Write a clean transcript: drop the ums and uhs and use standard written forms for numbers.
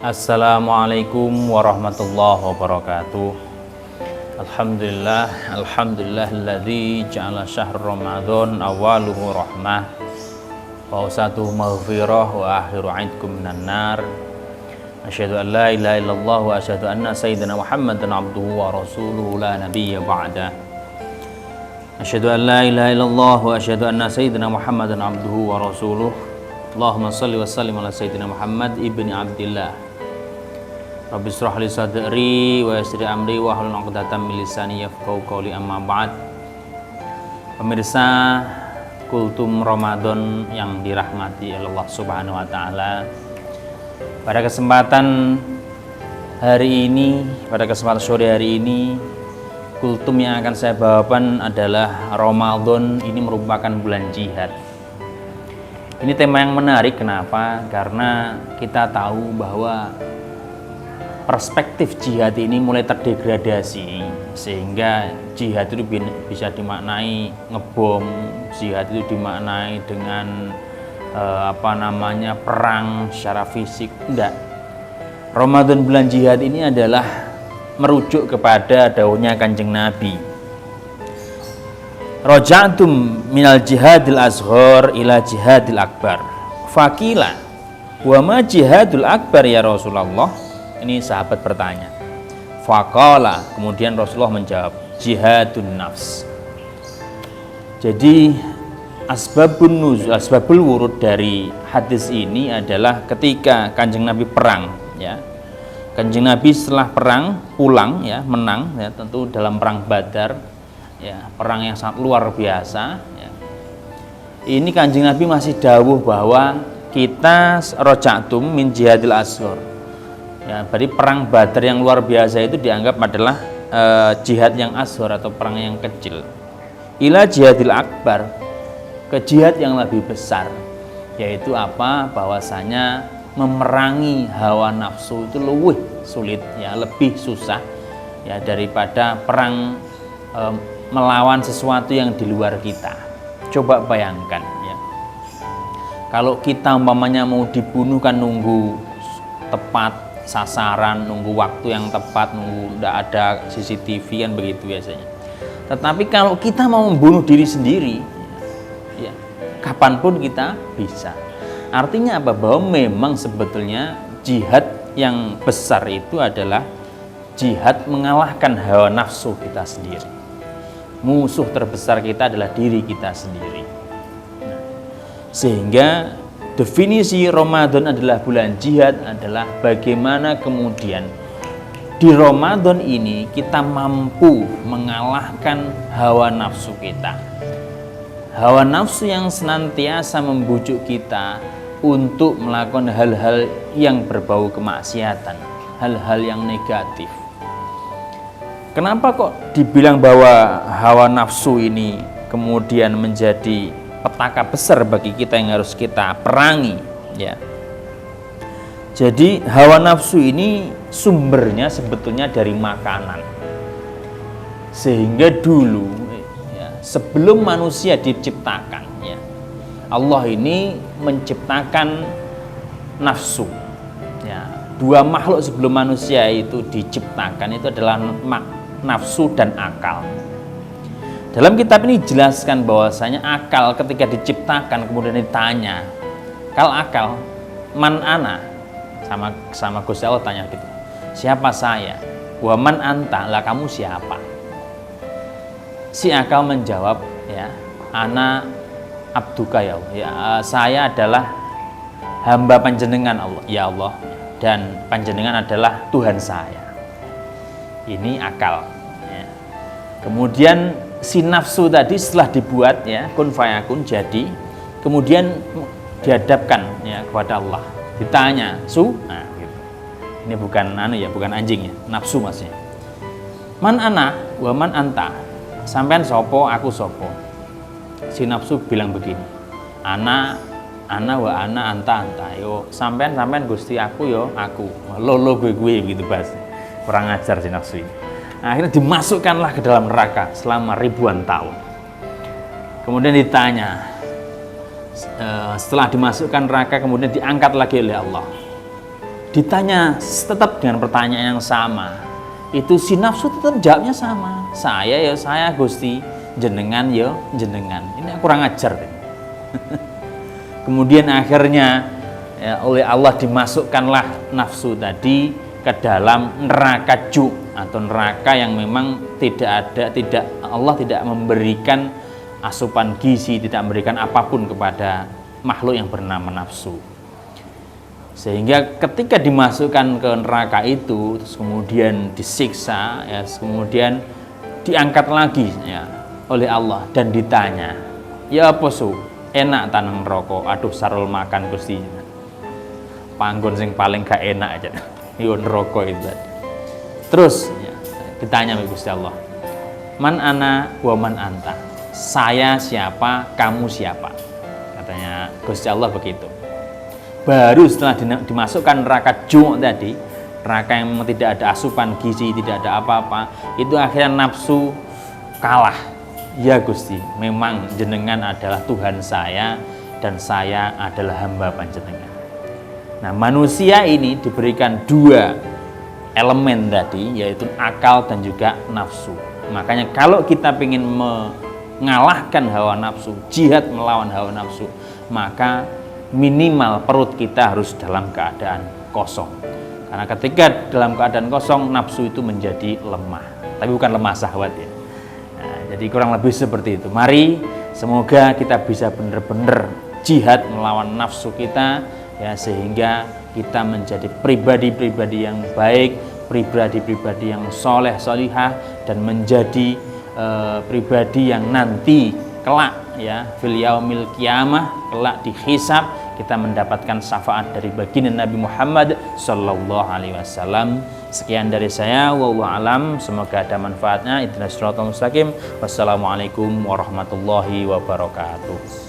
Assalamualaikum warahmatullahi wabarakatuh. Alhamdulillahilladzi ja'ala syahr Ramadan awaluhu rahmah wa awsatuhu maghfirah wa akhiru 'idkum minan nar. Asyhadu an la ilaha illallah wa asyhadu anna sayyidina Muhammadan abduhu wa rasuluhu la nabiyya ba'da. Asyhadu an la ilaha illallah wa asyhadu anna sayyidina Muhammadan abduhu wa rasuluhu. Allahumma shalli wa sallim ala sayyidina Muhammad ibni Abdillah. Rabbi shrah li sadri wa yassir amri wa hlul 'uqdatam min lisani yafqahu qawli, amma ba'd. Pemirsa Kultum Ramadan yang dirahmati Allah Subhanahu wa taala. Pada kesempatan hari ini, pada kesempatan sore hari ini, kultum yang akan saya bawakan adalah Ramadan ini merupakan bulan jihad. Ini tema yang menarik, kenapa? Karena kita tahu bahwa perspektif jihad ini mulai terdegradasi, sehingga jihad itu bisa dimaknai ngebom, jihad itu dimaknai dengan perang secara fisik. Enggak. Ramadan bulan jihad ini adalah merujuk kepada dawuhnya Kanjeng Nabi, raja'tum minal jihadil asghar ila jihadil akbar. Fakila wa ma jihadul akbar ya Rasulullah? Ini sahabat bertanya. Faqala, kemudian Rasulullah menjawab, jihadun nafs. Jadi asbabul wurud dari hadis ini adalah ketika Kanjeng Nabi perang, ya. Kanjeng Nabi setelah perang pulang, ya, menang, ya, tentu dalam perang Badar, ya, perang yang sangat luar biasa, ya. Ini Kanjeng Nabi masih dawuh bahwa kita raja'tum min jihadil asghar. Ya, berarti perang Badar yang luar biasa itu dianggap adalah jihad yang asghar atau perang yang kecil. Ila jihadil akbar, ke jihad yang lebih besar, yaitu apa? Bahwasanya memerangi hawa nafsu itu lebih sulit, ya, lebih susah, ya, daripada perang melawan sesuatu yang di luar kita. Coba bayangkan, ya, kalau kita umpamanya mau dibunuh kan nunggu tepat sasaran, nunggu waktu yang tepat, nunggu tidak ada CCTV kan begitu biasanya. Tetapi kalau kita mau membunuh diri sendiri, ya, kapanpun kita bisa. Artinya apa? Bahwa memang sebetulnya jihad yang besar itu adalah jihad mengalahkan hawa nafsu kita sendiri. Musuh terbesar kita adalah diri kita sendiri. Nah, sehingga definisi Ramadan adalah bulan jihad adalah bagaimana kemudian di Ramadan ini kita mampu mengalahkan hawa nafsu kita. Hawa nafsu yang senantiasa membujuk kita untuk melakukan hal-hal yang berbau kemaksiatan, hal-hal yang negatif. Kenapa kok dibilang bahwa hawa nafsu ini kemudian menjadi petaka besar bagi kita yang harus kita perangi, ya. Jadi hawa nafsu ini sumbernya sebetulnya dari makanan. Sehingga dulu, ya, sebelum manusia diciptakan, ya, Allah ini menciptakan nafsu, ya. Dua makhluk sebelum manusia itu diciptakan itu adalah nafsu dan akal. Dalam kitab ini dijelaskan bahwasanya akal ketika diciptakan kemudian ditanya, akal man ana, sama Gusti Allah tanya gitu, siapa saya? Wa man anta, lah kamu siapa? Si akal menjawab, ya, ana abduka ya Allah, ya, saya adalah hamba panjenengan Allah, ya Allah, dan panjenengan adalah Tuhan saya. Ini akal, ya. Kemudian si nafsu tadi setelah dibuat, ya, kun fayakun, jadi kemudian dihadapkan, ya, kepada Allah, ditanya nah, gitu. Ini bukan bukan anjing, ya, nafsu maksudnya. Man ana wa man anta, sampean sopo, aku sopo. Si nafsu bilang begini, ana wa ana anta yo, sampean Gusti, aku yo aku, lo gue gitu bahasa. Kurang ajar si nafsu ini. Akhirnya dimasukkanlah ke dalam neraka selama ribuan tahun. Kemudian ditanya, setelah dimasukkan neraka kemudian diangkat lagi oleh Allah, ditanya tetap dengan pertanyaan yang sama, itu si nafsu tetap jawabnya sama, saya ya saya Gusti, jenengan ya jenengan. Ini kurang ajar. Kemudian akhirnya ya, oleh Allah dimasukkanlah nafsu tadi ke dalam neraka ju, atau neraka yang memang Allah tidak memberikan asupan gizi, tidak memberikan apapun kepada makhluk yang bernama nafsu. Sehingga ketika dimasukkan ke neraka itu, terus kemudian disiksa, ya, kemudian diangkat lagi ya, oleh Allah dan ditanya, ya apa su, enak tanang rokok, aduh sarul makan Gusti, panggon sing paling gak enak aja, yo neraka itu. Terus ya, ditanya oleh Gusti Allah, man ana wa man anta, saya siapa, kamu siapa, katanya Gusti Allah begitu. Baru setelah dimasukkan neraka ju tadi, neraka yang memang tidak ada asupan gizi, tidak ada apa-apa, itu akhirnya nafsu kalah. Ya Gusti, memang jenengan adalah Tuhan saya dan saya adalah hamba panjenengan. Nah, manusia ini diberikan dua elemen tadi, yaitu akal dan juga nafsu. Makanya kalau kita ingin mengalahkan hawa nafsu, jihad melawan hawa nafsu, maka minimal perut kita harus dalam keadaan kosong. Karena ketika dalam keadaan kosong, nafsu itu menjadi lemah. Tapi bukan lemah syahwat ya. Nah, jadi kurang lebih seperti itu. Mari semoga kita bisa benar-benar jihad melawan nafsu kita ya, sehingga kita menjadi pribadi-pribadi yang baik, pribadi-pribadi yang soleh solihah, dan menjadi pribadi yang nanti kelak ya, fil yaumil qiyamah, kelak dihisab, kita mendapatkan syafaat dari baginda Nabi Muhammad sallallahu alaihi wasallam. Sekian dari saya, wallahu alam, semoga ada manfaatnya. Ihdinas siratal mustaqim. Wassalamualaikum warahmatullahi wabarakatuh.